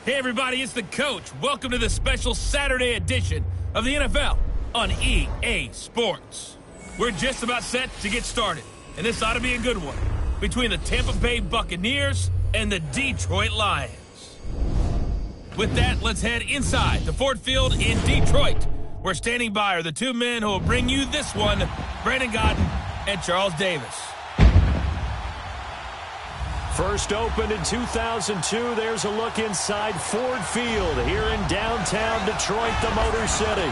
Hey everybody, it's the coach. Welcome to the special Saturday edition of the NFL on EA Sports. We're just about set to get started, and this ought to be a good one between the Tampa Bay Buccaneers and the Detroit Lions. With that, let's head inside to Ford Field in Detroit. Where standing by are the two men who will bring you this one, Brandon Godden and Charles Davis. First opened in 2002, there's a look inside Ford Field here in downtown Detroit, the Motor City.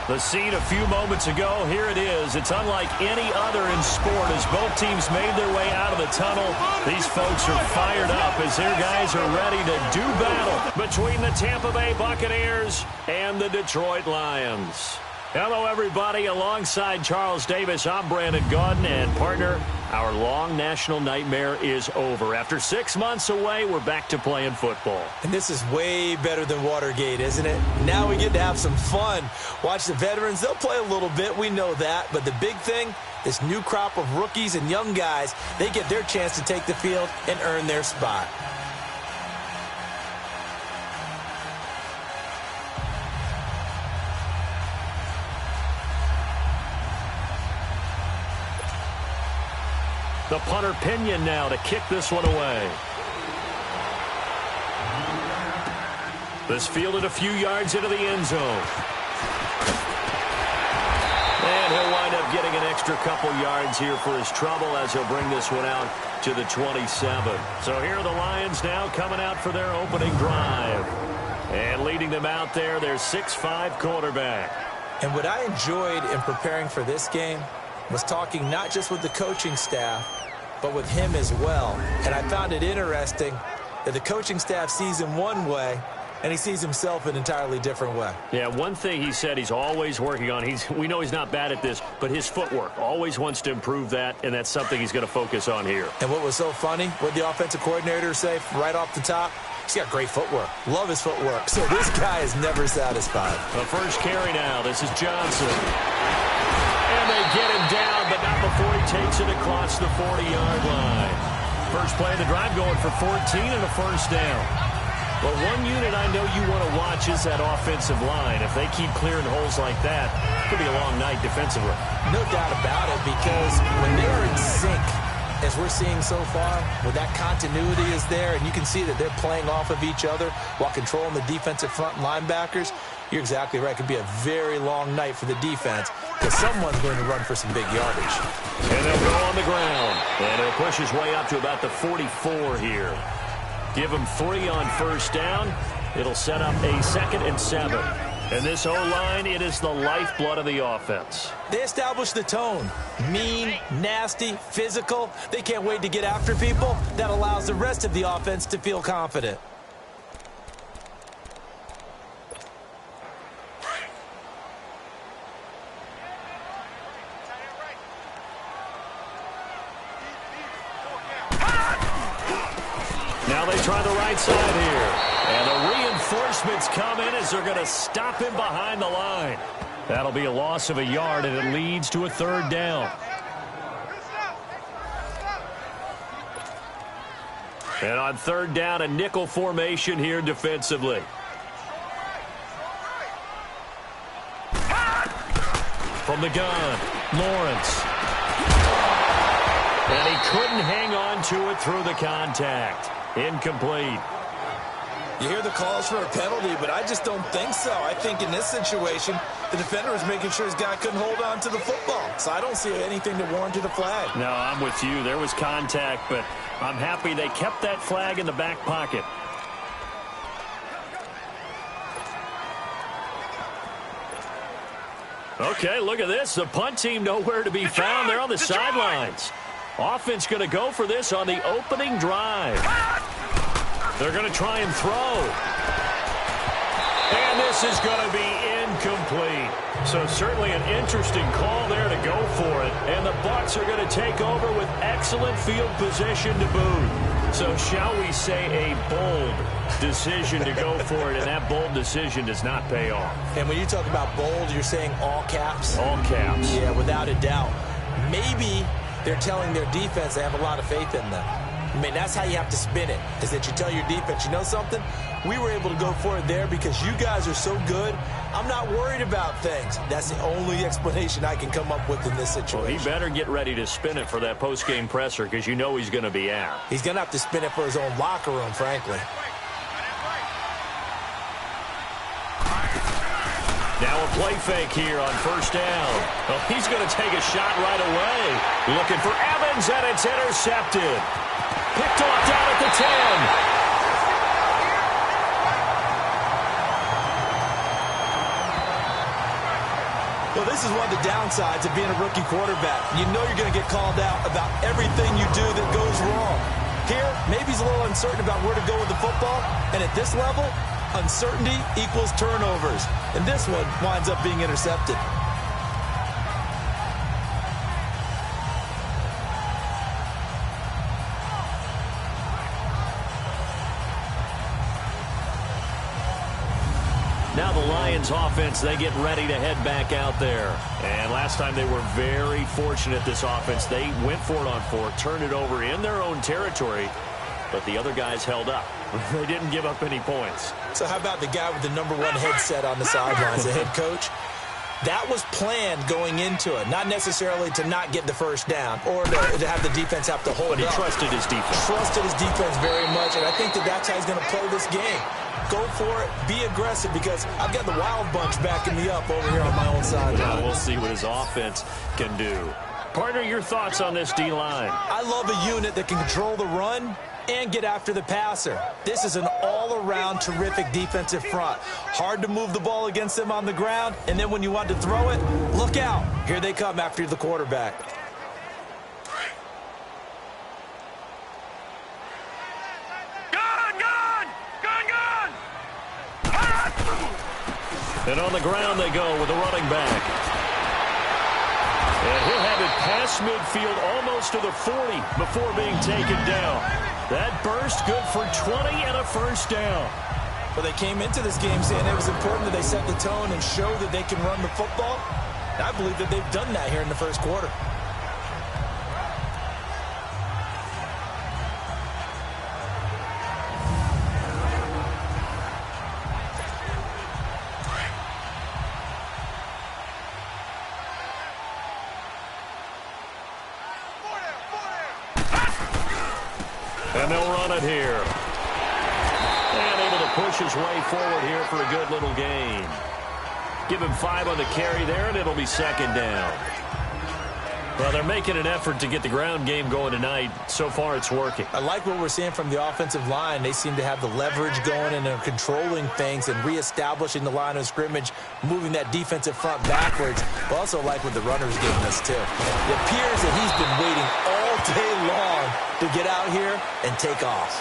The scene a few moments ago, here it is. It's unlike any other in sport as both teams made their way out of the tunnel. These folks are fired up as their guys are ready to do battle between the Tampa Bay Buccaneers and the Detroit Lions. Hello, everybody. Alongside Charles Davis, I'm Brandon Godden, and partner, our long national nightmare is over. After 6 months away, we're back to playing football. And this is way better than Watergate, isn't it? Now we get to have some fun. Watch the veterans. They'll play a little bit. We know that. But the big thing, this new crop of rookies and young guys, they get their chance to take the field and earn their spot. The punter Pinion now to kick this one away. This fielded a few yards into the end zone. And he'll wind up getting an extra couple yards here for his trouble as he'll bring this one out to the 27. So here are the Lions now coming out for their opening drive. And leading them out there, their 6'5" quarterback. And what I enjoyed in preparing for this game was talking not just with the coaching staff, but with him as well. And I found it interesting that the coaching staff sees him one way, and he sees himself an entirely different way. Yeah, one thing he said he's always working on, we know he's not bad at this, but his footwork, always wants to improve that, and that's something he's going to focus on here. And what was so funny, what the offensive coordinator say right off the top? He's got great footwork. Love his footwork. So this guy is never satisfied. The first carry now. This is Johnson. And they get him down, but not before he takes it across the 40-yard line. First play of the drive going for 14 and a first down. But one unit I know you want to watch is that offensive line. If they keep clearing holes like that, it could be a long night defensively. No doubt about it, because when they are in sync, as we're seeing so far, where that continuity is there, and you can see that they're playing off of each other while controlling the defensive front linebackers, you're exactly right. It could be a very long night for the defense because someone's going to run for some big yardage. And they'll go on the ground. And he'll push his way up to about the 44 here. Give him 3 on first down. It'll set up a 2nd and 7. And this O-line, it is the lifeblood of the offense. They establish the tone. Mean, nasty, physical. They can't wait to get after people. That allows the rest of the offense to feel confident. Now they try the right side here. And the reinforcements come in as they're going to stop him behind the line. That'll be a loss of a yard, and it leads to a 3rd down. And on 3rd down, a nickel formation here defensively. From the gun, Lawrence. And he couldn't hang on to it through the contact. Incomplete. You hear the calls for a penalty, but I just don't think so. I think in this situation, the defender was making sure his guy couldn't hold on to the football. So I don't see anything to warrant a flag. No, I'm with you. There was contact, but I'm happy they kept that flag in the back pocket. Okay, look at this. The punt team nowhere to be found. They're on the sidelines. Offense going to go for this on the opening drive. They're going to try and throw. And this is going to be incomplete. So certainly an interesting call there to go for it. And the Bucs are going to take over with excellent field position to boot. So shall we say a bold decision to go for it, and that bold decision does not pay off. And when you talk about bold, you're saying all caps? All caps. Yeah, without a doubt. Maybe they're telling their defense they have a lot of faith in them. I mean, that's how you have to spin it, is that you tell your defense, you know something? We were able to go for it there because you guys are so good. I'm not worried about things. That's the only explanation I can come up with in this situation. Well, he better get ready to spin it for that post-game presser because you know he's going to be out. He's going to have to spin it for his own locker room, frankly. Now a play fake here on first down. Well, he's going to take a shot right away. Looking for Evans, and it's intercepted. Picked off down at the 10. Well, this is one of the downsides of being a rookie quarterback. You know you're going to get called out about everything you do that goes wrong. Here, maybe he's a little uncertain about where to go with the football, and at this level, uncertainty equals turnovers. And this one winds up being intercepted. Now the Lions offense, they get ready to head back out there. And last time they were very fortunate, this offense. They went for it on fourth, turned it over in their own territory, but the other guys held up. They didn't give up any points. So how about the guy with the #1 headset on the sidelines, the head coach? That was planned going into it, not necessarily to not get the first down or to have the defense have to hold But he up. trusted his defense. Trusted his defense very much, and I think that's how he's going to play this game. Go for it. Be aggressive because I've got the wild bunch backing me up over here on my own sideline. We'll see what his offense can do. Partner, your thoughts on this D-line? I love a unit that can control the run and get after the passer. This is an all-around terrific defensive front. Hard to move the ball against them on the ground, and then when you want to throw it, look out. Here they come after the quarterback. And on the ground they go with the running back. And he'll have it past midfield almost to the 40 before being taken down. That burst good for 20 and a first down. Well, they came into this game saying it was important that they set the tone and show that they can run the football. And I believe that they've done that here in the first quarter. And they'll run it here. And able to push his way forward here for a good little gain. Give him 5 on the carry there, and it'll be second down. Well, they're making an effort to get the ground game going tonight. So far, it's working. I like what we're seeing from the offensive line. They seem to have the leverage going, and they're controlling things and reestablishing the line of scrimmage, moving that defensive front backwards. But also like what the runner's giving us, too. It appears that he's been waiting all day long to get out here and take off.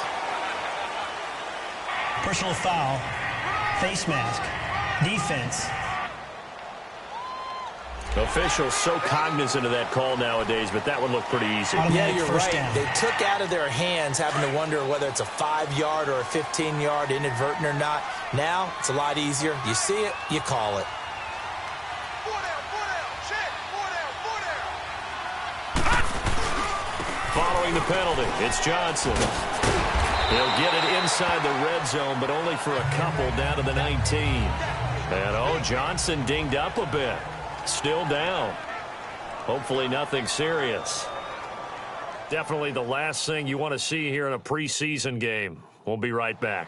Personal foul, face mask, defense. Officials so cognizant of that call nowadays, but that would look pretty easy. Yeah, you're right. Down. They took out of their hands having to wonder whether it's a 5-yard or a 15-yard inadvertent or not. Now, it's a lot easier. You see it, you call it. Following the penalty, it's Johnson. He'll get it inside the red zone, but only for a couple down to the 19. And, Johnson dinged up a bit. Still down. Hopefully nothing serious. Definitely the last thing you want to see here in a preseason game. We'll be right back.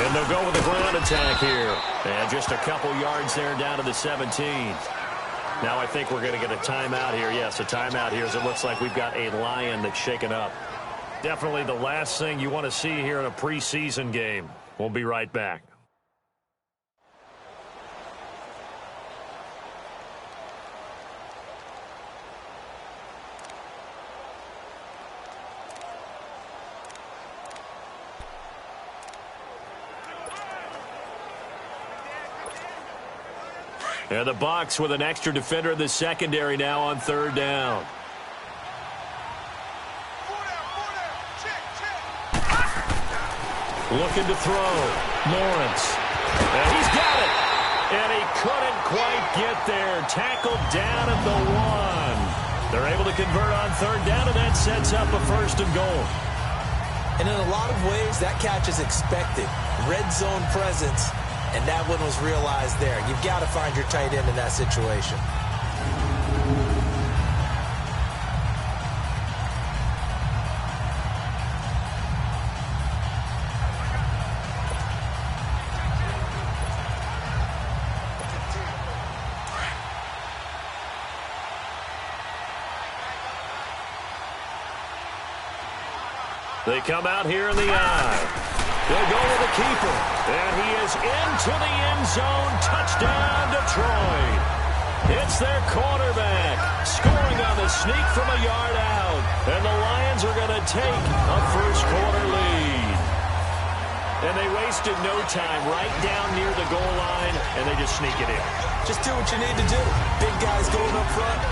And they'll go with the ground attack here. And just a couple yards there down to the 17. Now I think we're going to get a timeout here. Yes, a timeout here as it looks like we've got a Lion that's shaken up. Definitely the last thing you want to see here in a preseason game. We'll be right back. And the Bucs with an extra defender in the secondary now on third down. Looking to throw. Lawrence. And he's got it. And he couldn't quite get there. Tackled down at the 1. They're able to convert on third down, and that sets up a 1st and goal. And in a lot of ways, that catch is expected. Red zone presence, and that one was realized there. You've got to find your tight end in that situation. They come out here in the eye. They'll go with the keeper. And he is into the end zone. Touchdown, Detroit. It's their quarterback scoring on the sneak from a yard out. And the Lions are going to take a first-quarter lead. And they wasted no time right down near the goal line, and they just sneak it in. Just do what you need to do. Big guys going up front.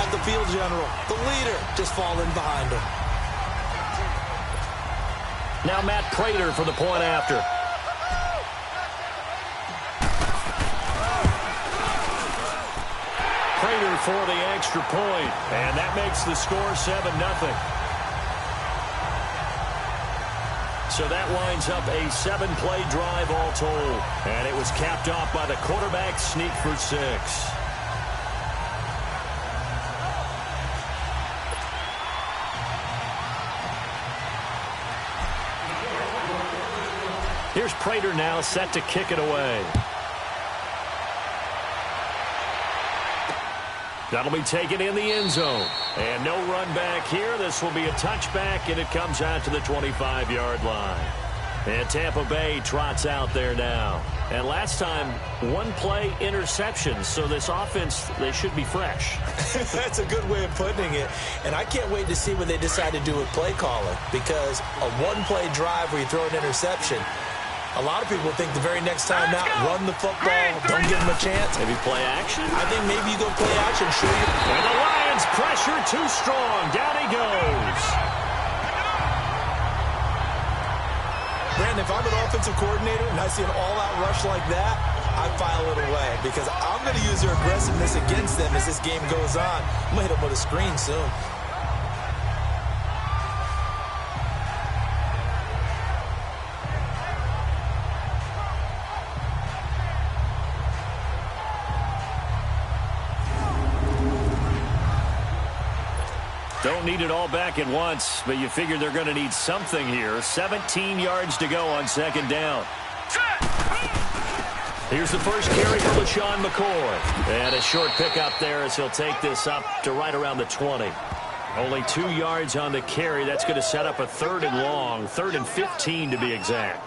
Have the field general, the leader, just fall in behind him. Now Matt Prater for the point after. Prater for the extra point, and that makes the score 7-0. So that winds up a 7-play drive all told, and it was capped off by the quarterback sneak for 6. Here's Prater now set to kick it away. That'll be taken in the end zone. And no run back here. This will be a touchback, and it comes out to the 25-yard line. And Tampa Bay trots out there now. And last time, 1-play interception. So this offense, they should be fresh. That's a good way of putting it. And I can't wait to see what they decide to do with play calling. Because a 1-play drive where you throw an interception, a lot of people think the very next time out, run the football, don't give them a chance. Maybe play action? I think maybe you go play action, sure. And the Lions pressure too strong. Down he goes. Brandon, if I'm an offensive coordinator and I see an all-out rush like that, I file it away because I'm going to use their aggressiveness against them as this game goes on. I'm going to hit them with a screen soon. Don't need it all back at once, but you figure they're going to need something here. 17 yards to go on second down. Here's the first carry for LaShawn McCoy. And a short pickup there as he'll take this up to right around the 20. Only 2 yards on the carry. That's going to set up a 3rd and long, 3rd and 15 to be exact.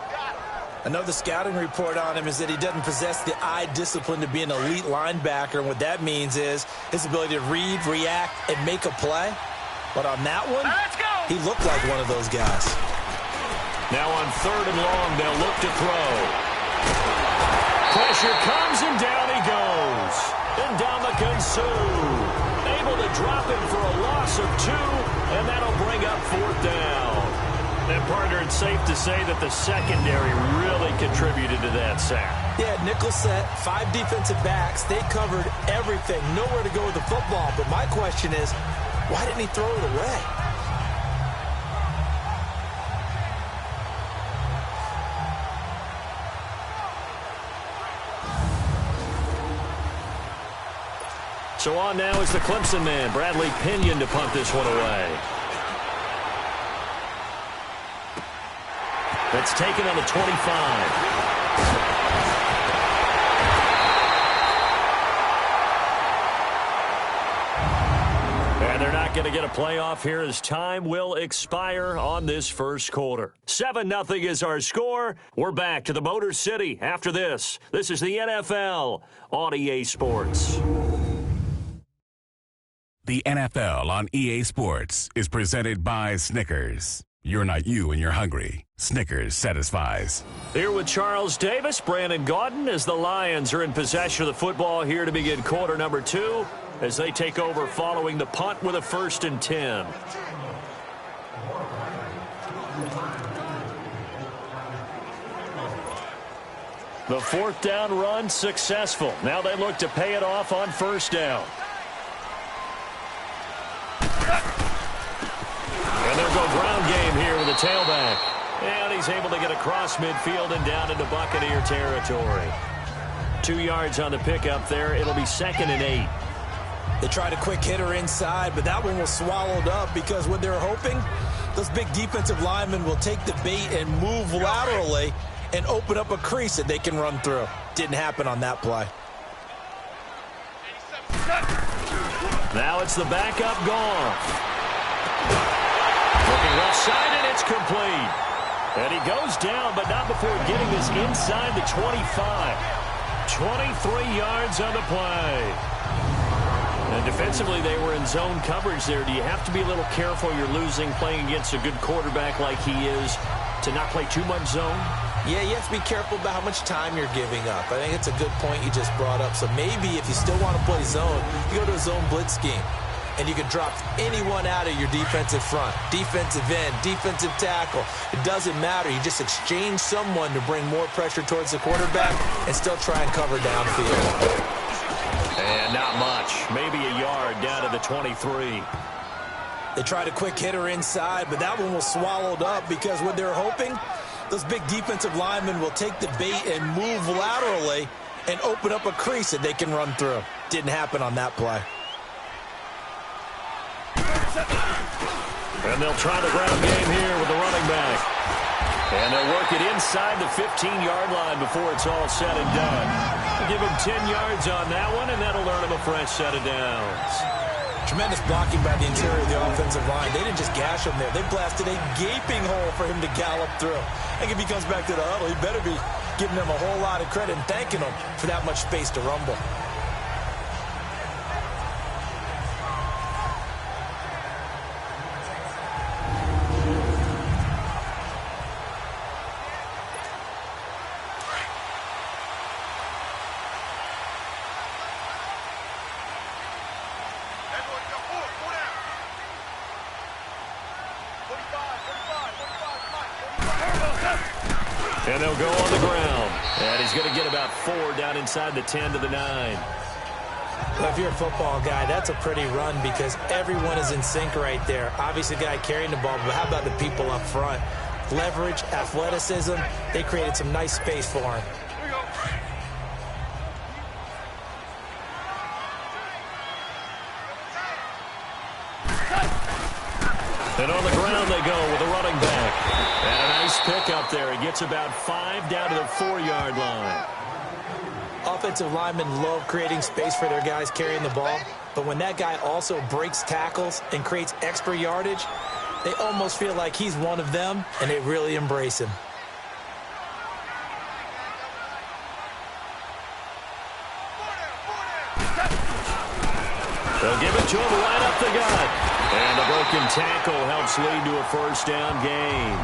Another scouting report on him is that he doesn't possess the eye discipline to be an elite linebacker. And what that means is his ability to read, react, and make a play. But on that one, he looked like one of those guys. Now on 3rd and long, they'll look to throw. Pressure comes, and down he goes. Ndamukong Suh able to drop him for a loss of 2, and that'll bring up 4th down. And, partner, it's safe to say that the secondary really contributed to that sack. Yeah, nickel set, 5 defensive backs. They covered everything. Nowhere to go with the football. But my question is, why didn't he throw it away? So on now is the Clemson man, Bradley Pinion, to punt this one away. That's taken on the 25. They're not going to get a playoff here as time will expire on this first quarter. 7-0 is our score. We're back to the Motor City after this. This is the NFL on EA Sports. The NFL on EA Sports is presented by Snickers. You're not you when you're hungry. Snickers satisfies. Here with Charles Davis, Brandon Gaudin, as the Lions are in possession of the football here to begin quarter number 2. As they take over following the punt with a 1st and 10. The fourth down run successful. Now they look to pay it off on first down. And they'll go ground game here with the tailback. And he's able to get across midfield and down into Buccaneer territory. 2 yards on the pickup there. It'll be 2nd and 8. They tried a quick hitter inside, but that one was swallowed up because what they're hoping, those big defensive linemen will take the bait and move laterally and open up a crease that they can run through. Didn't happen on that play. Now it's the backup Goff. Looking left side, and it's complete. And he goes down, but not before getting this inside the 25. 23 yards on the play. And defensively, they were in zone coverage there. Do you have to be a little careful? You're losing playing against a good quarterback like he is to not play too much zone? Yeah, you have to be careful about how much time you're giving up. I think it's a good point you just brought up. So maybe if you still want to play zone, you go to a zone blitz scheme. And you can drop anyone out of your defensive front. Defensive end, defensive tackle. It doesn't matter. You just exchange someone to bring more pressure towards the quarterback and still try and cover downfield. And not much. Maybe a yard down to the 23. They tried a quick hitter inside, but that one was swallowed up because what they're hoping, those big defensive linemen will take the bait and move laterally and open up a crease that they can run through. Didn't happen on that play. And they'll try the ground game here with the running back. And they'll work it inside the 15-yard line before it's all said and done. Give him 10 yards on that one, and that'll earn him a fresh set of downs. Tremendous blocking by the interior of the offensive line. They didn't just gash him there. They blasted a gaping hole for him to gallop through. I think if he comes back to the huddle, he better be giving them a whole lot of credit and thanking them for that much space to rumble. And they'll go on the ground. And he's going to get about 4 down inside the 10 to the 9. Well, if you're a football guy, that's a pretty run because everyone is in sync right there. Obviously, the guy carrying the ball, but how about the people up front? Leverage, athleticism, they created some nice space for him. And on the ground they go with a running back. And a nice pick up there. He gets about 5 down to the 4-yard line. Offensive linemen love creating space for their guys carrying the ball, but when that guy also breaks tackles and creates extra yardage, they almost feel like he's one of them, and they really embrace him. They'll give it to him right up the gut. And a broken tackle helps lead to a first down gain.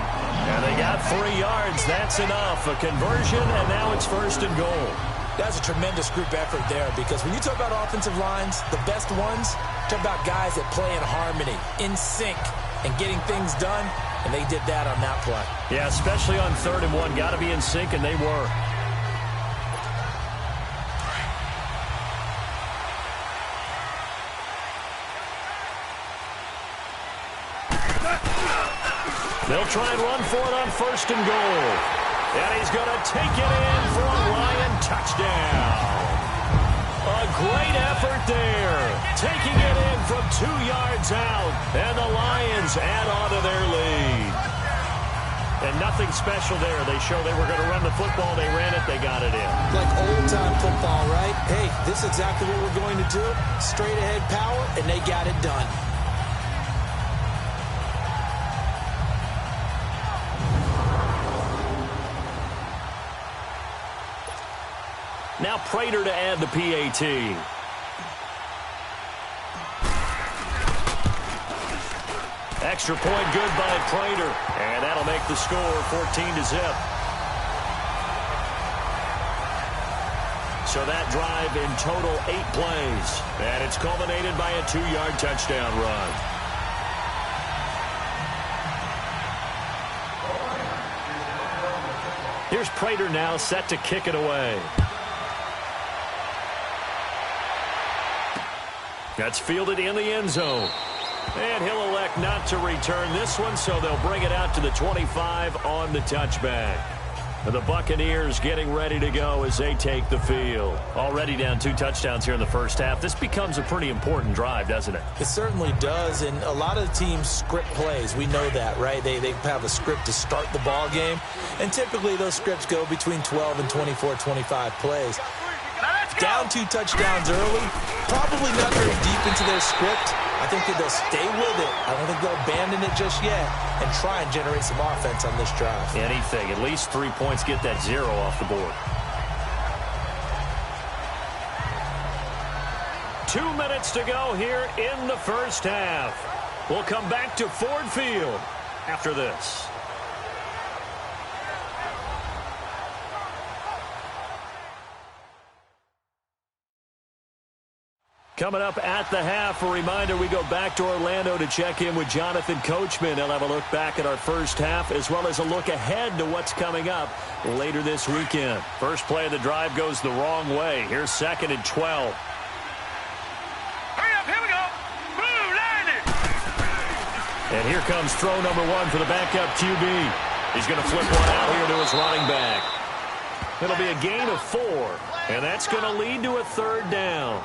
And they got 3 yards. That's enough. A conversion, and now it's 1st and goal. That's a tremendous group effort there because when you talk about offensive lines, the best ones, talk about guys that play in harmony, in sync, and getting things done, and they did that on that play. Yeah, especially on 3rd and 1. Got to be in sync, and they were. They'll try and run for it on 1st and goal. And he's going to take it in for a Lion touchdown. A great effort there. Taking it in from 2 yards out. And the Lions add on to their lead. And nothing special there. They showed they were going to run the football. They ran it. They got it in. Like old-time football, right? Hey, this is exactly what we're going to do. Straight-ahead power, and they got it done. Now Prater to add the PAT. Extra point good by Prater. And that'll make the score 14-0. So that drive in total 8 plays. And it's culminated by a 2-yard touchdown run. Here's Prater now set to kick it away. That's fielded in the end zone. And he'll elect not to return this one, so they'll bring it out to the 25 on the touchback. The Buccaneers getting ready to go as they take the field. Already down 2 touchdowns here in the first half. This becomes a pretty important drive, doesn't it? It certainly does, and a lot of teams script plays. We know that, right? They have a script to start the ball game, and typically those scripts go between 12 and 24, 25 plays. Down 2 touchdowns early, probably not very deep into their script. I think that they'll stay with it. I don't think they'll abandon it just yet and try and generate some offense on this drive. Anything. At least 3 points, get that 0 off the board. 2 minutes to go here in the first half. We'll come back to Ford Field after this. Coming up at the half, a reminder, we go back to Orlando to check in with Jonathan Coachman. He'll have a look back at our first half as well as a look ahead to what's coming up later this weekend. First play of the drive goes the wrong way. Here's 2nd and 12. Hurry up, here we go. Blue, line it. And here comes throw number 1 for the backup QB. He's going to flip one out here to his running back. It'll be a gain of 4, and that's going to lead to a 3rd down.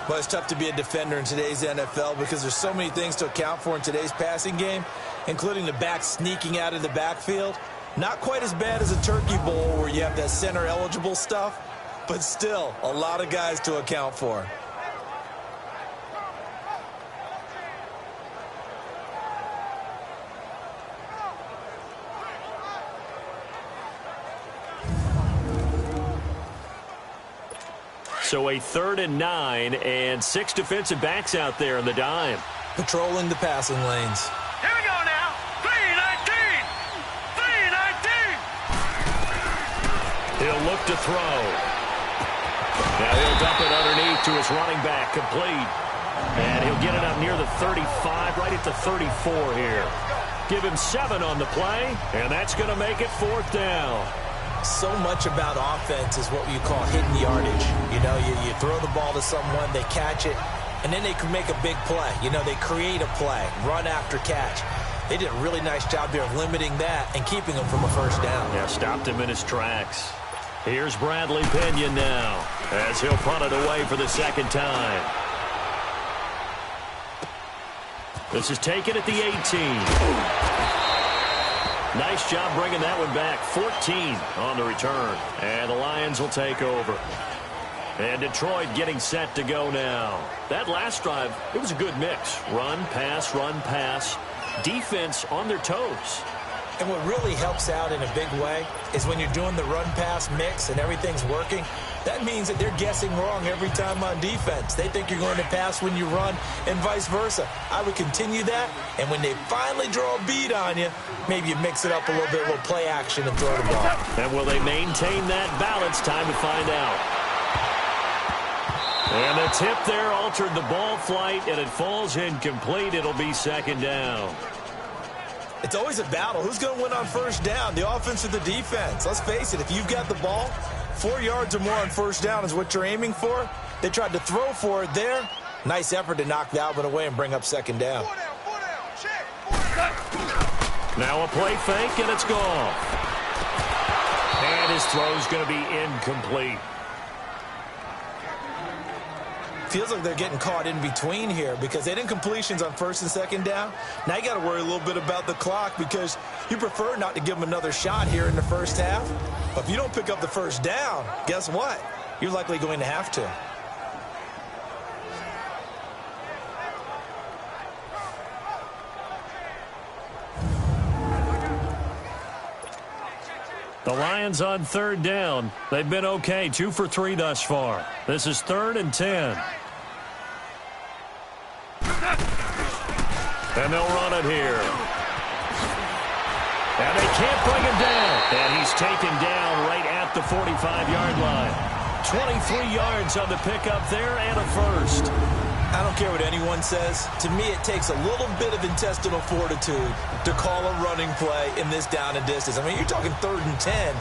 Well, it's tough to be a defender in today's NFL because there's so many things to account for in today's passing game, including the back sneaking out of the backfield. Not quite as bad as a turkey bowl where you have that center-eligible stuff, but still a lot of guys to account for. So a 3rd and 9 and 6 defensive backs out there in the dime. Patrolling the passing lanes. Here we go now. 3-19. 3-19. He'll look to throw. Now he'll dump it underneath to his running back, complete. And he'll get it up near the 35, right at the 34 here. Give him 7 on the play, and that's going to make it 4th down. So much about offense is what you call hidden yardage. You know, you throw the ball to someone, they catch it, and then they can make a big play. You know, they create a play, run after catch. They did a really nice job here of limiting that and keeping him from a 1st down. Yeah, stopped him in his tracks. Here's Bradley Pinion now as he'll punt it away for the 2nd time. This is taken at the 18. Nice job bringing that one back. 14 on the return. And the Lions will take over. And Detroit getting set to go now. That last drive, it was a good mix. Run, pass, defense on their toes. And what really helps out in a big way is when you're doing the run-pass mix and everything's working, that means that they're guessing wrong every time on defense. They think you're going to pass when you run and vice versa. I would continue that, and when they finally draw a beat on you, maybe you mix it up a little bit, a little play action and throw the ball. And will they maintain that balance? Time to find out. And the tip there altered the ball flight, and it falls incomplete. It'll be 2nd down. It's always a battle. Who's going to win on 1st down, the offense or the defense? Let's face it, if you've got the ball, 4 yards or more on 1st down is what you're aiming for. They tried to throw for it there. Nice effort to knock that one away and bring up 2nd down. Now a play fake, and it's gone. And his throw's going to be incomplete. Feels like they're getting caught in between here because they didn't completions on 1st and 2nd down. Now you got to worry a little bit about the clock because you prefer not to give them another shot here in the 1st half. But if you don't pick up the 1st down, guess what? You're likely going to have to. The Lions on 3rd down. They've been okay, 2 for 3 thus far. This is 3rd and 10. And they'll run it here. And they can't bring him down. And he's taken down right at the 45-yard line. 23 yards on the pickup there and a 1st. I don't care what anyone says. To me, it takes a little bit of intestinal fortitude to call a running play in this down and distance. I mean, you're talking 3rd and 10,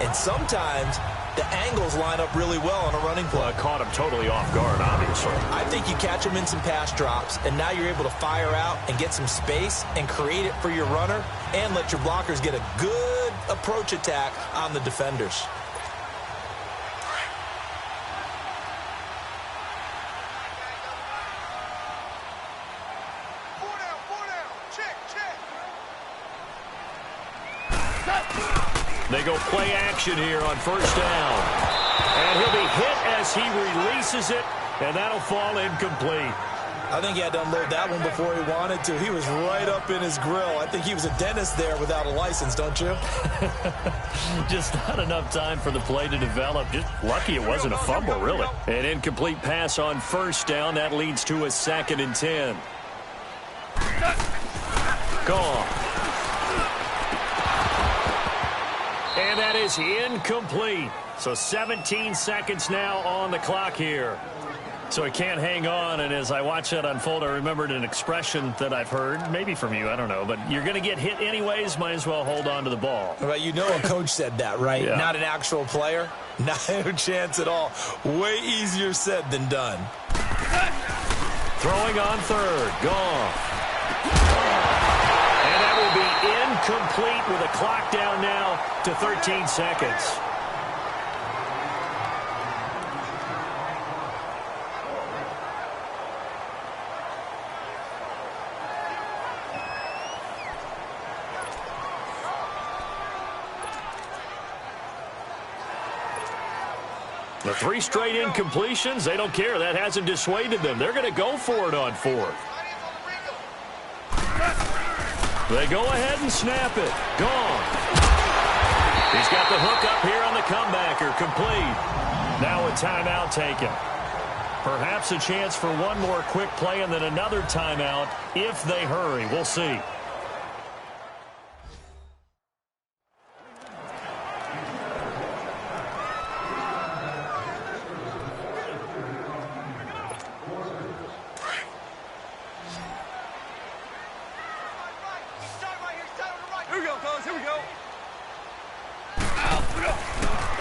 and sometimes the angles line up really well on a running play. Well, caught him totally off guard, obviously. I think you catch him in some pass drops, and now you're able to fire out and get some space and create it for your runner and let your blockers get a good approach attack on the defenders. They go play action here on 1st down. And he'll be hit as he releases it, and that'll fall incomplete. I think he had to unload that one before he wanted to. He was right up in his grill. I think he was a dentist there without a license, don't you? Just not enough time for the play to develop. Just lucky it wasn't a fumble, really. An incomplete pass on 1st down. That leads to a 2nd and 10. Gone. And that is incomplete. So 17 seconds now on the clock here. So he can't hang on, and as I watch that unfold, I remembered an expression that I've heard, maybe from you, I don't know, but you're going to get hit anyways, might as well hold on to the ball. Right, you know a coach said that, right? Yeah. Not an actual player. Not a chance at all. Way easier said than done. Throwing on 3rd. Gone. And that will be incomplete with a clock down now to 13 seconds. The 3 straight incompletions, they don't care. That hasn't dissuaded them. They're going to go for it on 4th. They go ahead and snap it. Gone. He's got the hook up here on the comebacker. Complete. Now a timeout taken. Perhaps a chance for one more quick play and then another timeout if they hurry. We'll see.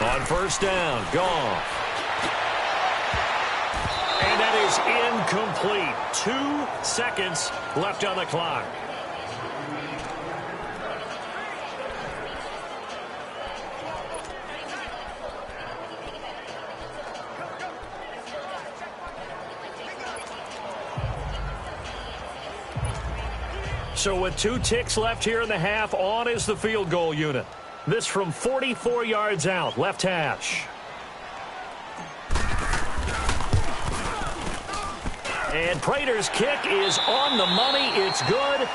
On 1st down, gone. And that is incomplete. 2 seconds left on the clock. So with 2 ticks left here in the half, on is the field goal unit. This from 44 yards out, left hash. And Prater's kick is on the money. It's good.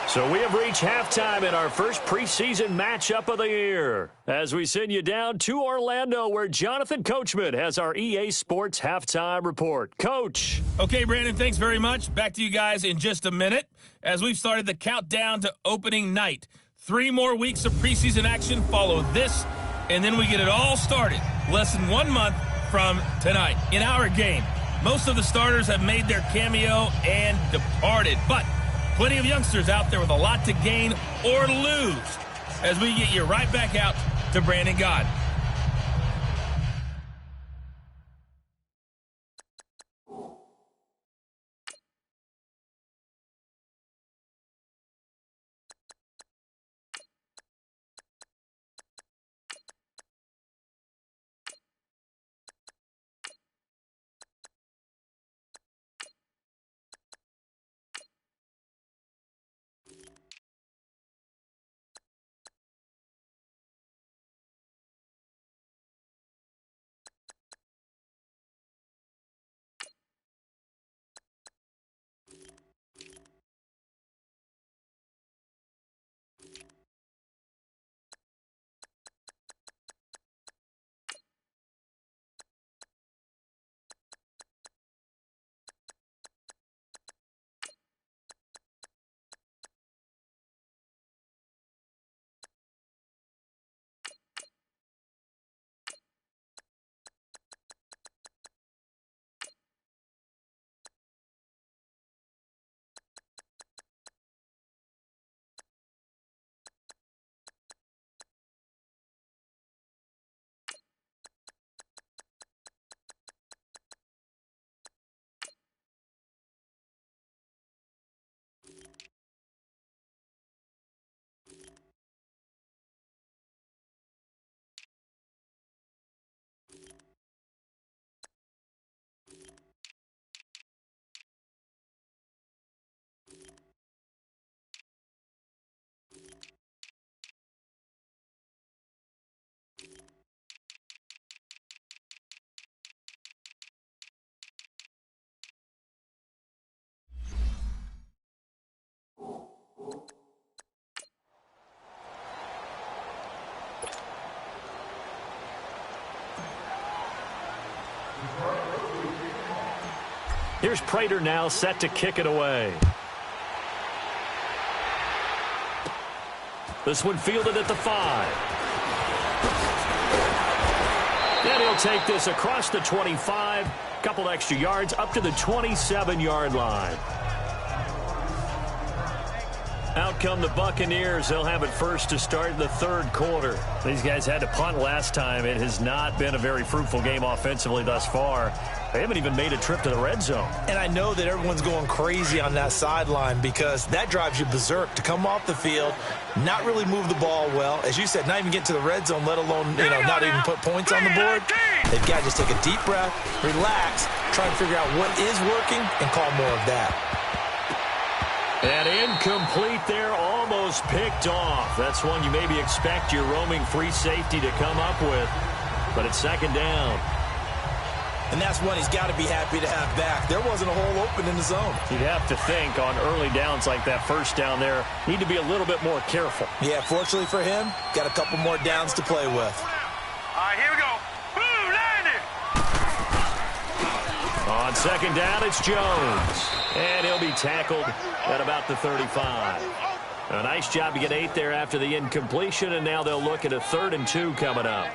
So we have reached halftime in our first preseason matchup of the year as we send you down to Orlando where Jonathan Coachman has our EA Sports halftime report. Coach. Okay, Brandon, thanks very much. Back to you guys in just a minute as we've started the countdown to opening night. 3 more weeks of preseason action follow this, and then we get it all started less than 1 month from tonight. In our game, most of the starters have made their cameo and departed, but plenty of youngsters out there with a lot to gain or lose as we get you right back out to Brandon God. Here's Prater now set to kick it away. This one fielded at the 5. And he'll take this across the 25. Couple extra yards up to the 27-yard line. Out come the Buccaneers. They'll have it first to start the third quarter. These guys had to punt last time. It has not been a very fruitful game offensively thus far. They haven't even made a trip to the red zone. And I know that everyone's going crazy on that sideline because that drives you berserk to come off the field, not really move the ball well. As you said, not even get to the red zone, let alone, not even put points on the board. They've got to just take a deep breath, relax, try and figure out what is working, and call more of that. And incomplete there, almost picked off. That's one you maybe expect your roaming free safety to come up with. But it's second down. And that's one he's got to be happy to have back. There wasn't a hole open in the zone. You'd have to think on early downs like that first down there, need to be a little bit more careful. Yeah, fortunately for him, got a couple more downs to play with. All right, here we go. Boom, landed. On second down, it's Jones. And he'll be tackled at about the 35. A nice job to get 8 there after the incompletion, and now they'll look at a 3rd and 2 coming up.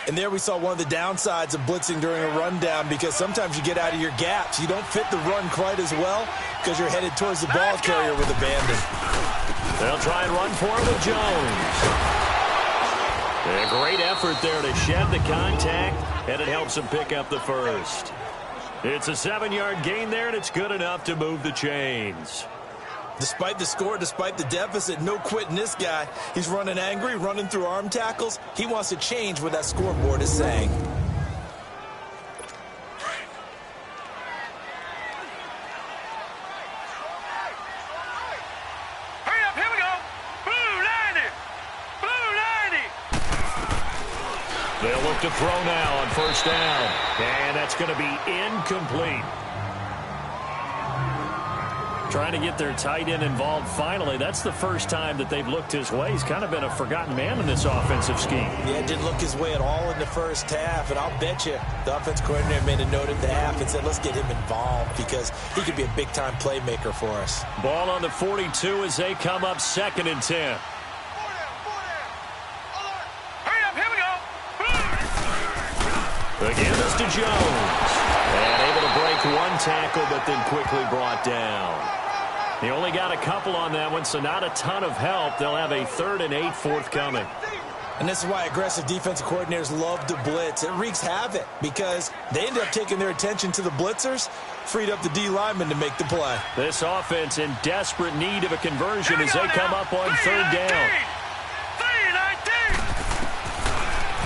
And there we saw one of the downsides of blitzing during a rundown because sometimes you get out of your gaps. You don't fit the run quite as well because you're headed towards the ball carrier with abandon. They'll try and run for it with Jones. A great effort there to shed the contact, and it helps him pick up the first. It's a 7-yard gain there, and it's good enough to move the chains. Despite the score, despite the deficit, no quitting this guy. He's running angry, running through arm tackles. He wants to change what that scoreboard is saying. Hurry up, here we go. Blue, landed. Blue, landed. They'll look to throw now on first down. And that's going to be incomplete. Trying to get their tight end involved finally. That's the first time that they've looked his way. He's kind of been a forgotten man in this offensive scheme. Yeah, didn't look his way at all in the first half. And I'll bet you the offense coordinator made a note at the half and said, let's get him involved because he could be a big-time playmaker for us. Ball on the 42 as they come up 2nd and 10. Hurry up, here we go. Again, it's to Jones. And able to break one tackle, but then quickly brought down. He only got a couple on that one, so not a ton of help. They'll have a 3rd and 8 forthcoming. And this is why aggressive defensive coordinators love to blitz. It wreaks havoc because they end up taking their attention to the blitzers, freed up the D lineman to make the play. This offense in desperate need of a conversion as they come up on 3rd down. 3-19.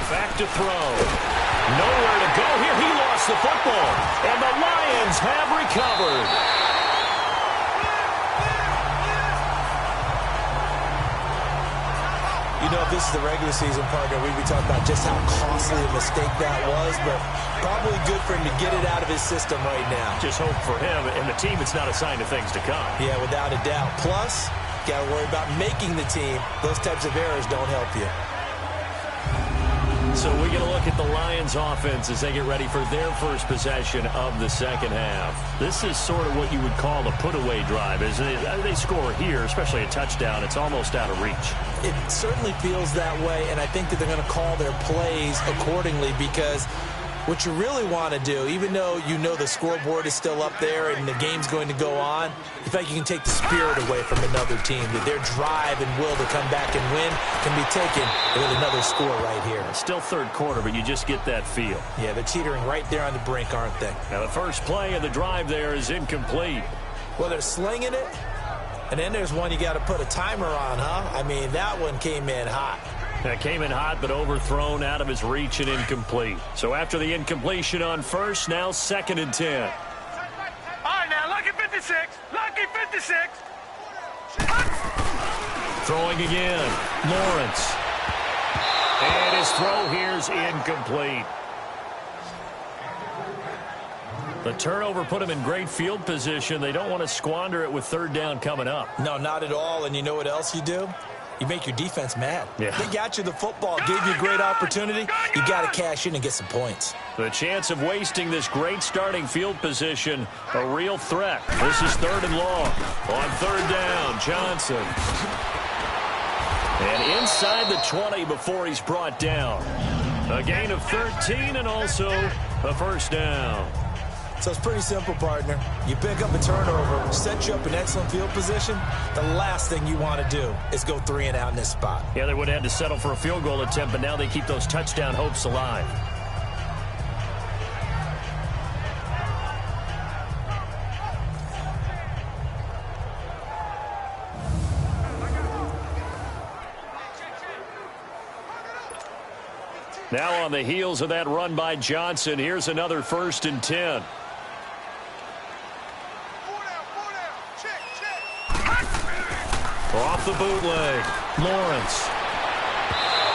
Back to throw. Nowhere to go here. He lost the football. And the Lions have recovered. You know, if this is the regular season partner, we'd be talking about just how costly a mistake that was, but probably good for him to get it out of his system right now. Just hope for him and the team it's not a sign of things to come. Yeah, without a doubt. Plus, got to worry about making the team. Those types of errors don't help you. So we're going to look at the Lions offense as they get ready for their first possession of the second half. This is sort of what you would call a put-away drive. As they score here, especially a touchdown, it's almost out of reach. It certainly feels that way, and I think that they're going to call their plays accordingly because what you really want to do, even though you know the scoreboard is still up there and the game's going to go on, in fact, you can take the spirit away from another team. That their drive and will to come back and win can be taken with another score right here. Still 3rd quarter, but you just get that feel. Yeah, they're teetering right there on the brink, aren't they? Now, the first play of the drive there is incomplete. Well, they're slinging it, and then there's one you got to put a timer on, huh? I mean, that one came in hot. That came in hot, but overthrown out of his reach and incomplete. So after the incompletion on first, now 2nd and 10. All right, now, lucky 56. Lucky 56. Throwing again. Lawrence. And his throw here's incomplete. The turnover put him in great field position. They don't want to squander it with 3rd down coming up. No, not at all. And you know what else you do? You make your defense mad. Yeah. They got you the football, gave you a great opportunity. You got to cash in and get some points. The chance of wasting this great starting field position, a real threat. This is 3rd and long. On 3rd down, Johnson. And inside the 20 before he's brought down. A gain of 13 and also a first down. So it's pretty simple, partner. You pick up a turnover, set you up in excellent field position. The last thing you want to do is go 3 and out in this spot. Yeah, they would have had to settle for a field goal attempt, but now they keep those touchdown hopes alive. Now on the heels of that run by Johnson, here's another 1st and 10. Off the bootleg, Lawrence.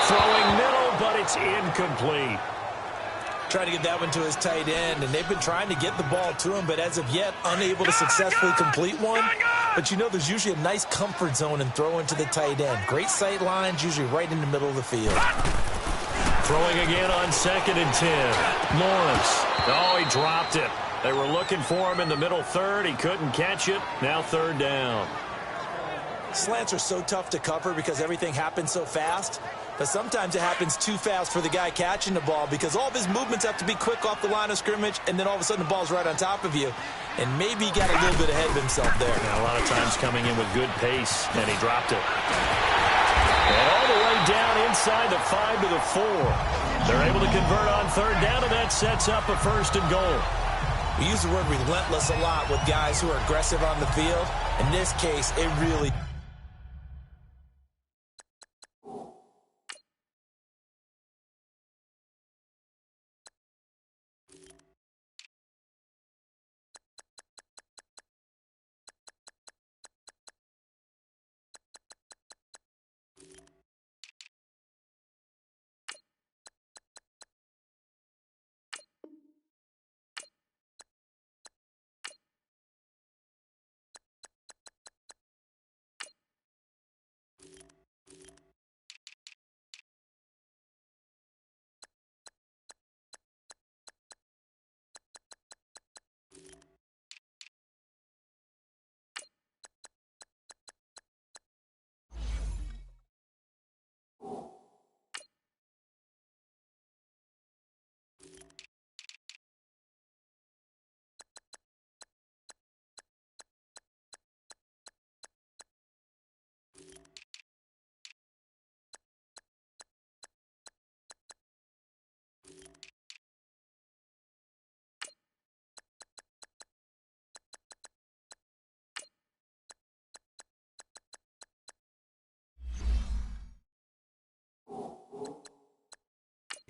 Throwing middle, but it's incomplete. Trying to get that one to his tight end, and they've been trying to get the ball to him, but as of yet, unable to successfully complete one. But you know, there's usually a nice comfort zone in throwing to the tight end. Great sight lines, usually right in the middle of the field. Throwing again on 2nd and 10. Lawrence. Oh, he dropped it. They were looking for him in the middle 3rd. He couldn't catch it. Now 3rd down. Slants are so tough to cover because everything happens so fast. But sometimes it happens too fast for the guy catching the ball because all of his movements have to be quick off the line of scrimmage, and then all of a sudden the ball's right on top of you. And maybe he got a little bit ahead of himself there. Yeah, a lot of times coming in with good pace, and he dropped it. And all the way down inside the 5 to the 4. They're able to convert on 3rd down, and that sets up a 1st and goal. We use the word relentless a lot with guys who are aggressive on the field. In this case, it really...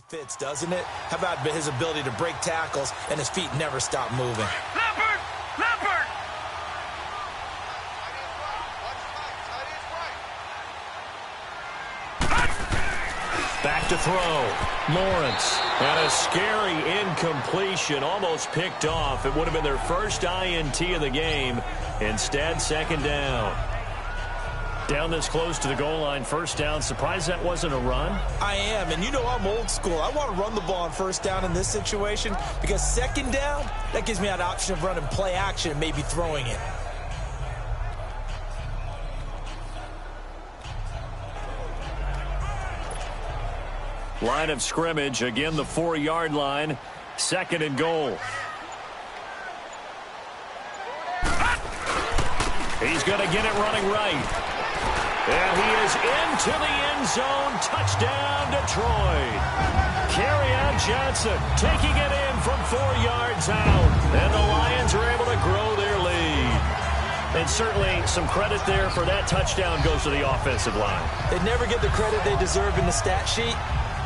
fits, doesn't it? How about his ability to break tackles and his feet never stop moving? Leopard! Leopard! Back to throw. Lawrence. And a scary incompletion, almost picked off. It would have been their first INT of the game. Instead, 2nd down. Down this close to the goal line, 1st down. Surprised that wasn't a run? I am, and you know I'm old school. I want to run the ball on 1st down in this situation because 2nd down, that gives me an option of running play action and maybe throwing it. Line of scrimmage, again the 4-yard line. 2nd and goal. He's going to get it running right. And he is into the end zone. Touchdown, Detroit. Kerryon Johnson taking it in from 4 yards out. And the Lions are able to grow their lead. And certainly some credit there for that touchdown goes to the offensive line. They never get the credit they deserve in the stat sheet,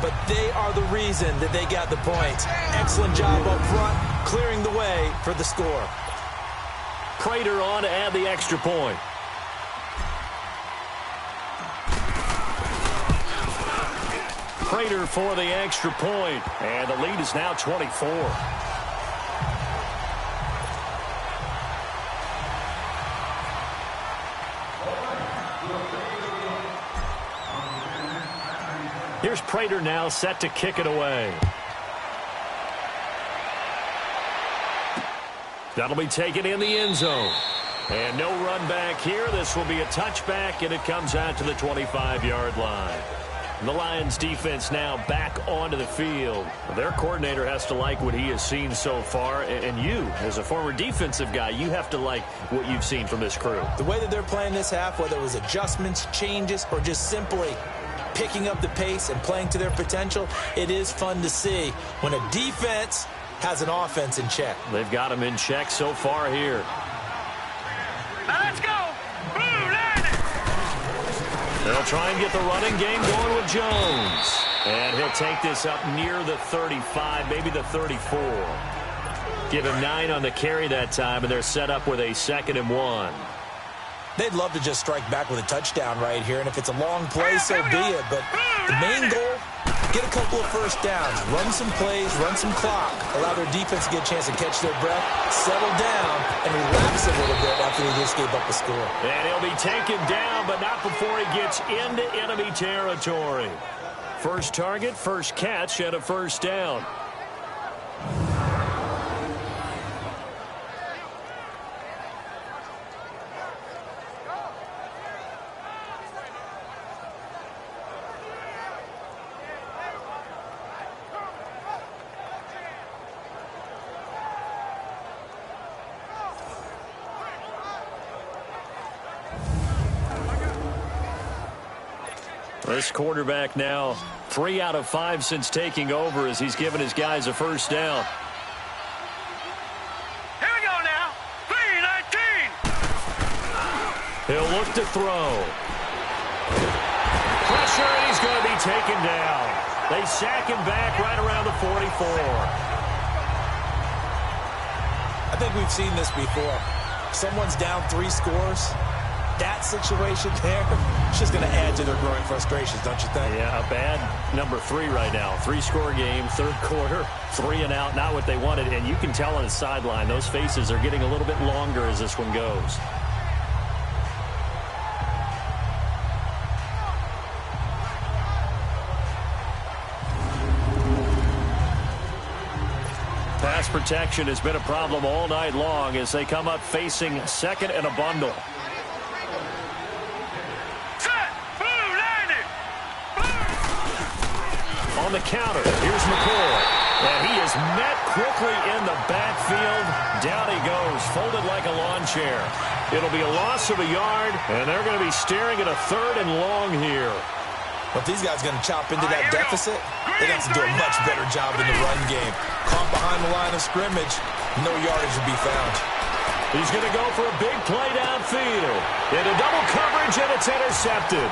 but they are the reason that they got the points. Excellent job up front, clearing the way for the score. Prater on to add the extra point. Prater for the extra point, and the lead is now 24. Here's Prater now set to kick it away. That'll be taken in the end zone. And no run back here. This will be a touchback, and it comes out to the 25-yard line. The Lions defense now back onto the field. Their coordinator has to like what he has seen so far, and you, as a former defensive guy, you have to like what you've seen from this crew. The way that they're playing this half, whether it was adjustments, changes, or just simply picking up the pace and playing to their potential, it is fun to see when a defense has an offense in check. They've got them in check so far here. Now let's go. Blue line. They'll try and get the running game going with Jones. And he'll take this up near the 35, maybe the 34. Give him 9 on the carry that time, and they're set up with a 2nd and 1. They'd love to just strike back with a touchdown right here, and if it's a long play, so be it. But the main goal, get a couple of first downs, run some plays, run some clock, allow their defense to get a chance to catch their breath, settle down, and relax a little bit after they just gave up a score. And he'll be taken down, but not before he gets into enemy territory. First target, first catch, and a first down. This quarterback now 3 out of 5 since taking over as he's given his guys a first down. Here we go now. 3-19. He'll look to throw. Pressure, and he's going to be taken down. They sack him back right around the 44. I think we've seen this before. Someone's down 3 scores. That situation there, it's just going to add to their growing frustrations, don't you think? Yeah, a bad number 3 right now. 3-score game, third quarter, 3 and out, not what they wanted. And you can tell on the sideline, those faces are getting a little bit longer as this one goes. Pass protection has been a problem all night long as they come up facing 2nd and a bundle. On the counter, here's McCoy. And he is met quickly in the backfield. Down he goes, folded like a lawn chair. It'll be a loss of a yard, and they're going to be staring at a 3rd and long here. But these guys are going to chop into that deficit. They got to do a much better job in the run game. Caught behind the line of scrimmage, no yardage to be found. He's going to go for a big play downfield. Into double coverage, and it's intercepted.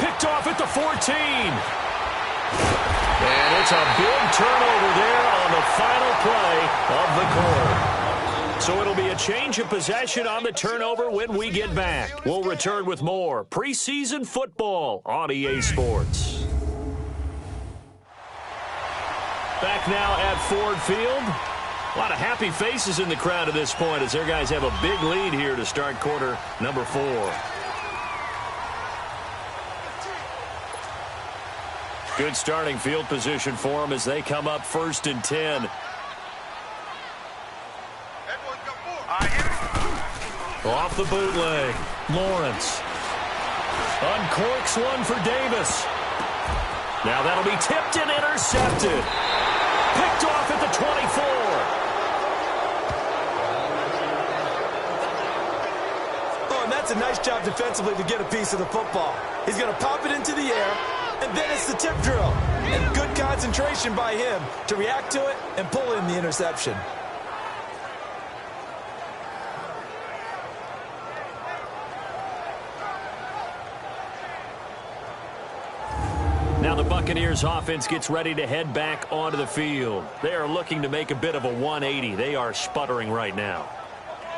Picked off at the 14. And it's a big turnover there on the final play of the quarter. So it'll be a change of possession on the turnover when we get back. We'll return with more preseason football on EA Sports. Back now at Ford Field. A lot of happy faces in the crowd at this point as their guys have a big lead here to start quarter number 4. Good starting field position for them as they come up 1st and 10. Off the bootleg, Lawrence. Uncorks one for Davis. Now that'll be tipped and intercepted. Picked off at the 24. Oh, and that's a nice job defensively to get a piece of the football. He's going to pop it into the air. And then it's the tip drill. And good concentration by him to react to it and pull in the interception. Now the Buccaneers offense gets ready to head back onto the field. They are looking to make a bit of a 180. They are sputtering right now.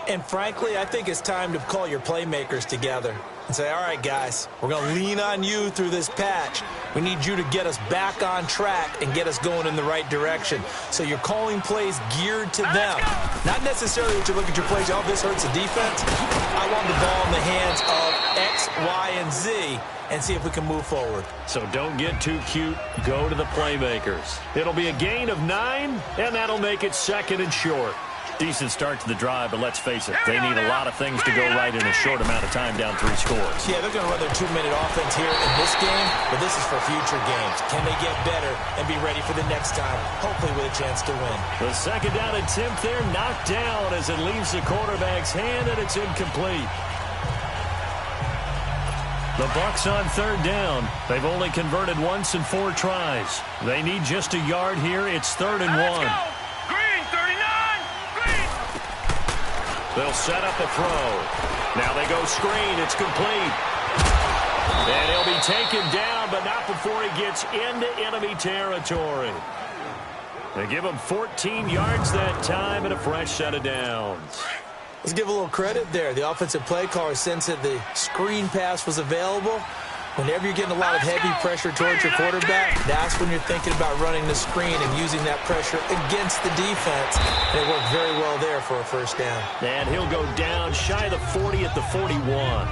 And frankly, I think it's time to call your playmakers together. and say, all right, guys, we're going to lean on you through this patch. We need you to get us back on track and get us going in the right direction. So you're calling plays geared to them. Not necessarily that you look at your plays, oh, this hurts the defense. I want the ball in the hands of X, Y, and Z and see if we can move forward. So don't get too cute. Go to the playmakers. It'll be a gain of 9, and that'll make it 2nd and short. Decent start to the drive, but let's face it, they need a lot of things to go right in a short amount of time down 3 scores. Yeah, they're going to run their 2-minute offense here in this game, but this is for future games. Can they get better and be ready for the next time, hopefully with a chance to win? The 2nd down attempt there knocked down as it leaves the quarterback's hand, and it's incomplete. The Bucs on 3rd down. They've only converted once in 4 tries. They need just a yard here. It's 3rd and 1. They'll set up a throw. Now they go screen. It's complete. And he'll be taken down, but not before he gets into enemy territory. They give him 14 yards that time and a fresh set of downs. Let's give a little credit there. The offensive play caller sensed that the screen pass was available. Whenever you're getting a lot of heavy pressure towards your quarterback, that's when you're thinking about running the screen and using that pressure against the defense. And it worked very well there for a 1st down. And he'll go down shy of the 40 at the 41.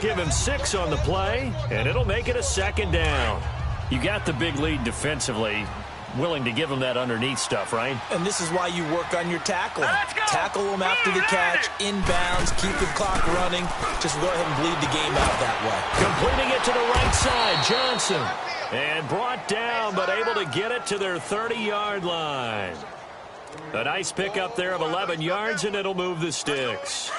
Give him 6 on the play, and it'll make it a 2nd down. You got the big lead defensively. Willing to give him that underneath stuff, right? And this is why you work on your tackling. Tackle them after the catch, inbounds, keep the clock running. Just go ahead and bleed the game out that way. Completing it to the right side, Johnson. And brought down, but able to get it to their 30-yard line. A nice pickup there of 11 yards, and it'll move the sticks.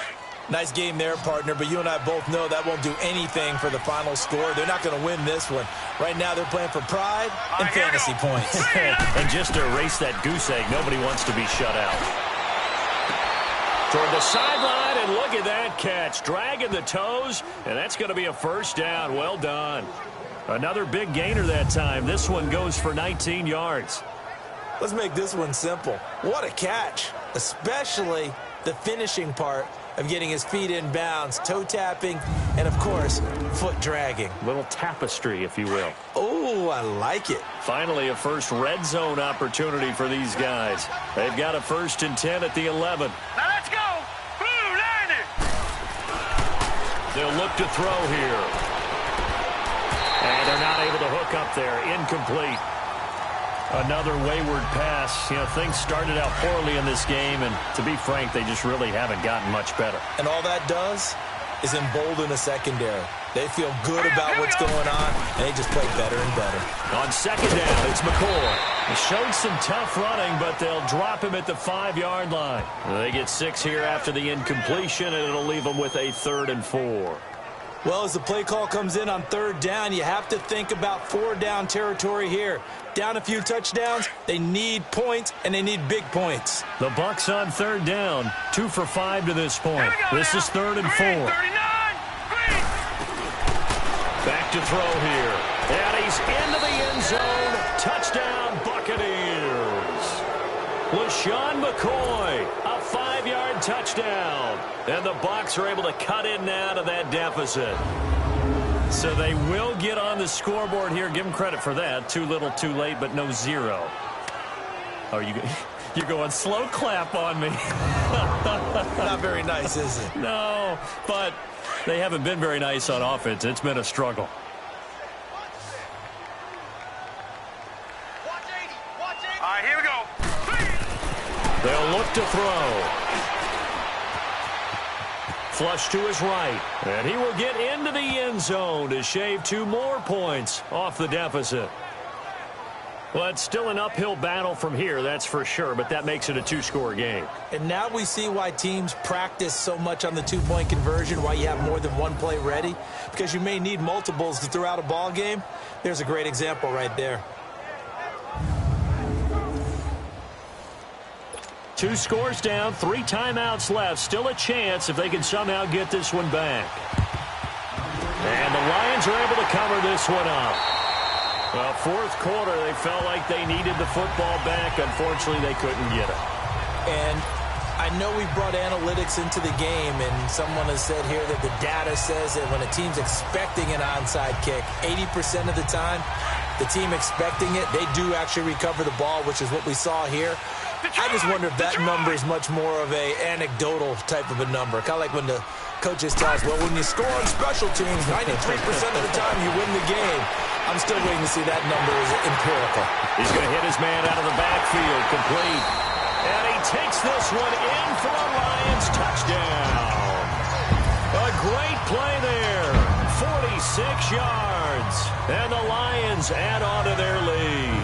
Nice game there, partner, but you and I both know that won't do anything for the final score. They're not going to win this one. Right now, they're playing for pride and fantasy points. And just to erase that goose egg, nobody wants to be shut out. Toward the sideline, and look at that catch. Dragging the toes, and that's going to be a 1st down. Well done. Another big gainer that time. This one goes for 19 yards. Let's make this one simple. What a catch, especially the finishing part of getting his feet in bounds, toe tapping, and, of course, foot dragging. Little tapestry, if you will. Oh, I like it. Finally, a first red zone opportunity for these guys. They've got a 1st and 10 at the 11. Now let's go. Blue, line it. They'll look to throw here. And they're not able to hook up there. Incomplete. Another wayward pass. You know, things started out poorly in this game, and to be frank, they just really haven't gotten much better. And all that does is embolden the secondary. They feel good about what's going on, and they just play better and better. On 2nd down, it's McCoy. He showed some tough running, but they'll drop him at the 5-yard line. They get 6 here after the incompletion, and it'll leave them with a 3rd and 4. Well, as the play call comes in on 3rd down, you have to think about 4-down territory here. Down a few touchdowns, they need points, and they need big points. The Bucs on 3rd down, 2 for 5 to this point. This is 3rd and 4. Back to throw here. And he's into the end zone. Touchdown, Buccaneers. LaShawn McCoy, a 5-yard touchdown. And the Bucs are able to cut in now to that deficit. So they will get on the scoreboard here. Give them credit for that. Too little, too late, but no 0. Oh, you're going slow clap on me. Not very nice, is it? No, but they haven't been very nice on offense. It's been a struggle. All right, here we go. They'll look to throw. Flush to his right. And he will get into the end zone to shave 2 more points off the deficit. Well, it's still an uphill battle from here, that's for sure, but that makes it a 2-score game. And now we see why teams practice so much on the 2-point conversion, why you have more than one play ready, because you may need multiples to throw out a ball game. There's a great example right there. 2 scores down, 3 timeouts left. Still a chance if they can somehow get this one back. And the Lions are able to cover this one up. Well, 4th quarter, they felt like they needed the football back. Unfortunately, they couldn't get it. And I know we brought analytics into the game, and someone has said here that the data says that when a team's expecting an onside kick, 80% of the time, the team expecting it, they do actually recover the ball, which is what we saw here. I just wonder if that number is much more of a anecdotal type of a number. Kind of like when the coaches tell us, well, when you score on special teams, 93% of the time you win the game. I'm still waiting to see that number is empirical. He's going to hit his man out of the backfield, complete. And he takes this one in for a Lions touchdown. A great play there. 46 yards. And the Lions add on to their lead.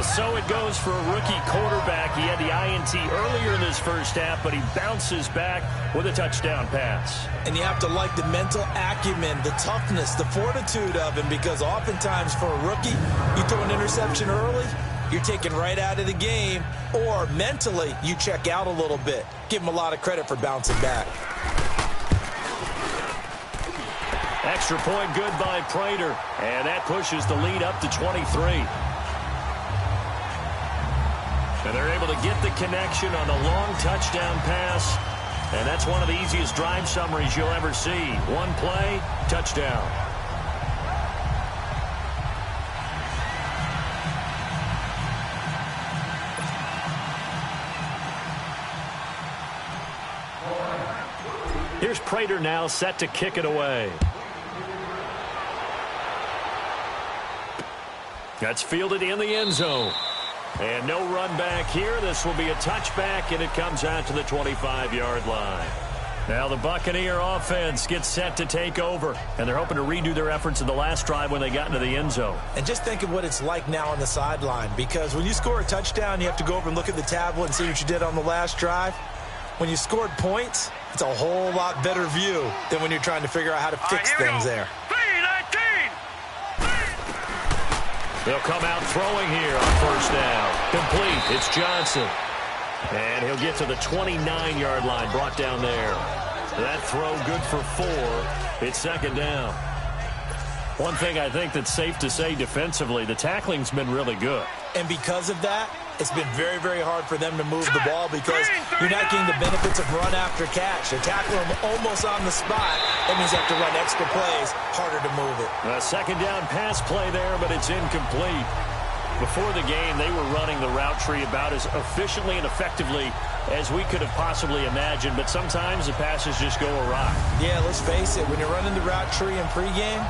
So it goes for a rookie quarterback. He had the INT earlier in this first half, but he bounces back with a touchdown pass. And you have to like the mental acumen, the toughness, the fortitude of him, because oftentimes for a rookie, you throw an interception early, you're taken right out of the game, or mentally you check out a little bit. Give him a lot of credit for bouncing back. Extra point good by Prater, and that pushes the lead up to 23. And they're able to get the connection on the long touchdown pass. And that's one of the easiest drive summaries you'll ever see. One play, touchdown. Here's Prater now set to kick it away. That's fielded in the end zone. And no run back here. This will be a touchback, and it comes out to the 25-yard line. Now the Buccaneer offense gets set to take over, and they're hoping to redo their efforts in the last drive when they got into the end zone. And just think of what it's like now on the sideline, because when you score a touchdown, you have to go over and look at the tablet and see what you did on the last drive. When you scored points, it's a whole lot better view than when you're trying to figure out how to fix things there. They'll come out throwing here on first down. Complete. It's Johnson. And he'll get to the 29-yard line, brought down there. That throw good for 4. It's second down. One thing I think that's safe to say defensively, the tackling's been really good. And because of that, it's been very, very hard for them to move the ball because you're not getting the benefits of run after catch. They tackle them almost on the spot. That means you have to run extra plays, harder to move it. A second down pass play there, but it's incomplete. Before the game, they were running the route tree about as efficiently and effectively as we could have possibly imagined, but sometimes the passes just go awry. Yeah, let's face it, when you're running the route tree in pregame,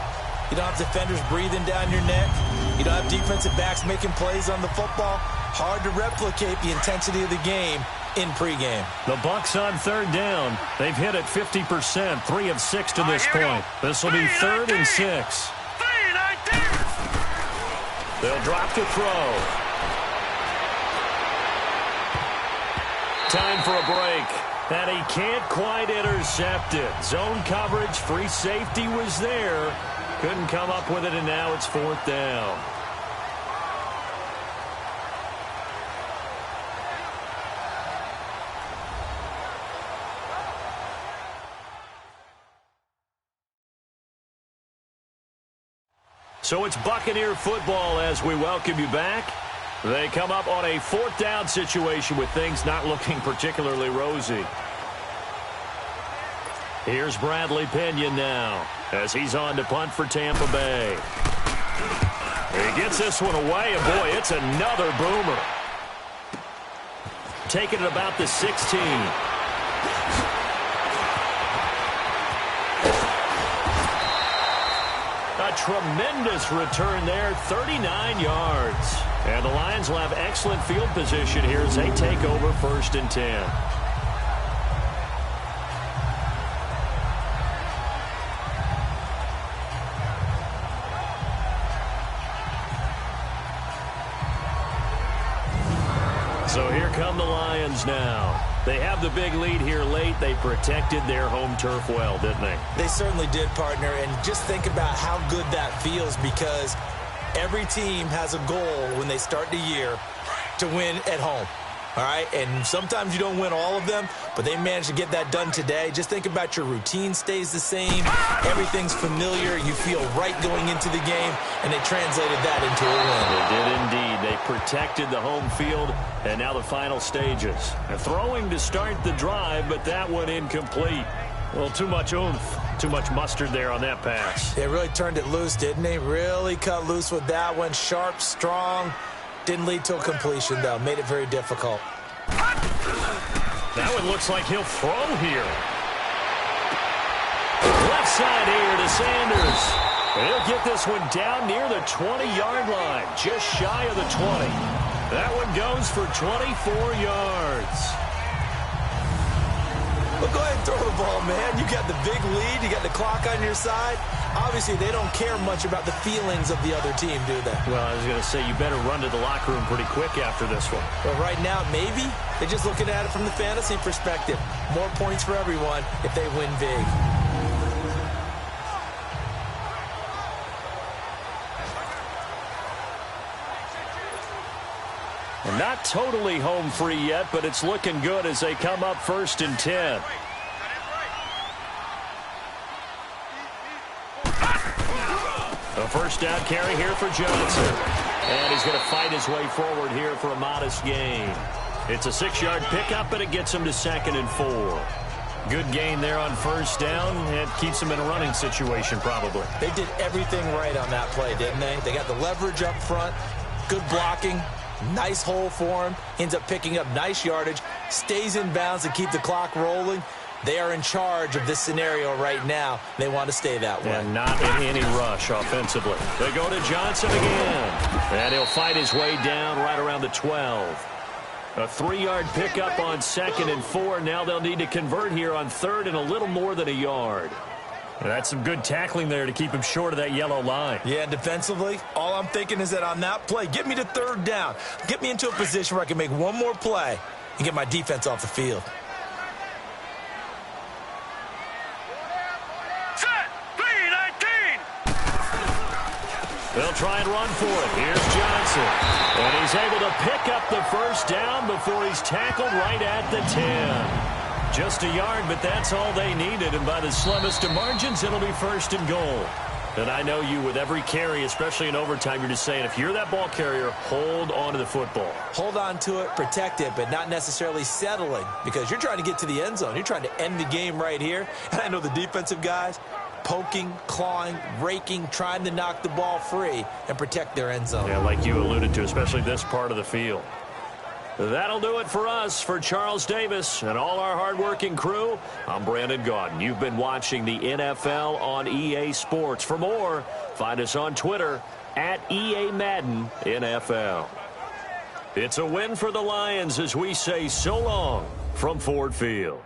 you don't have defenders breathing down your neck. You don't have defensive backs making plays on the football. Hard to replicate the intensity of the game in pregame. The Bucs on third down. They've hit it 50%, 3 of 6 to this point. This will be 3rd and 6. They'll drop to throw. Time for a break. And he can't quite intercept it. Zone coverage, free safety was there. Couldn't come up with it, and now it's 4th down. So it's Buccaneer football as we welcome you back. They come up on a 4th down situation with things not looking particularly rosy. Here's Bradley Pinion now as he's on to punt for Tampa Bay. He gets this one away, and boy, it's another boomer. Taking it about the 16. A tremendous return there, 39 yards. And the Lions will have excellent field position here as they take over 1st and 10. So here come the Lions now. They have the big lead here late. They protected their home turf well, didn't they? They certainly did, partner. And just think about how good that feels, because every team has a goal when they start the year to win at home. All right, and sometimes you don't win all of them, but they managed to get that done today. Just think about your routine stays the same. Everything's familiar. You feel right going into the game, and they translated that into a win. They did indeed. They protected the home field, and now the final stages. They're throwing to start the drive, but that one incomplete. Well, too much oomph, too much mustard there on that pass. They really turned it loose, didn't they? Really cut loose with that one. Sharp, strong. Didn't lead to a completion, though. Made it very difficult. That one looks like he'll throw here. Left side here to Sanders. He'll get this one down near the 20-yard line, just shy of the 20. That one goes for 24 yards. Well, go ahead and throw the ball, man. You got the big lead. You got the clock on your side. Obviously, they don't care much about the feelings of the other team, do they? Well, I was going to say, you better run to the locker room pretty quick after this one. But right now, maybe they're just looking at it from the fantasy perspective. More points for everyone if they win big. Not totally home free yet, but it's looking good as they come up 1st and 10. A first down carry here for Johnson. And he's going to fight his way forward here for a modest gain. It's a 6-yard pickup, and it gets him to 2nd and 4. Good gain there on first down. It keeps him in a running situation probably. They did everything right on that play, didn't they? They got the leverage up front, good blocking. Nice hole for him. Ends up picking up nice yardage. Stays in bounds to keep the clock rolling. They are in charge of this scenario right now. They want to stay that way. And not in any rush offensively. They go to Johnson again. And he'll fight his way down right around the 12. A 3-yard pickup on 2nd and 4. Now they'll need to convert here on 3rd and a little more than a yard. That's some good tackling there to keep him short of that yellow line. Yeah, defensively, all I'm thinking is that on that play, get me to 3rd down. Get me into a position where I can make one more play and get my defense off the field. Set, 3-19. They'll try and run for it. Here's Johnson. And he's able to pick up the first down before he's tackled right at the 10. Just a yard, but that's all they needed. And by the slimmest of margins, it'll be 1st and goal. And I know you, with every carry, especially in overtime, you're just saying, if you're that ball carrier, hold on to the football. Hold on to it, protect it, but not necessarily settling, because you're trying to get to the end zone. You're trying to end the game right here. And I know the defensive guys, poking, clawing, raking, trying to knock the ball free and protect their end zone. Yeah, like you alluded to, especially this part of the field. That'll do it for us. For Charles Davis and all our hardworking crew, I'm Brandon Gaudin. You've been watching the NFL on EA Sports. For more, find us on Twitter at EA Madden NFL. It's a win for the Lions as we say so long from Ford Field.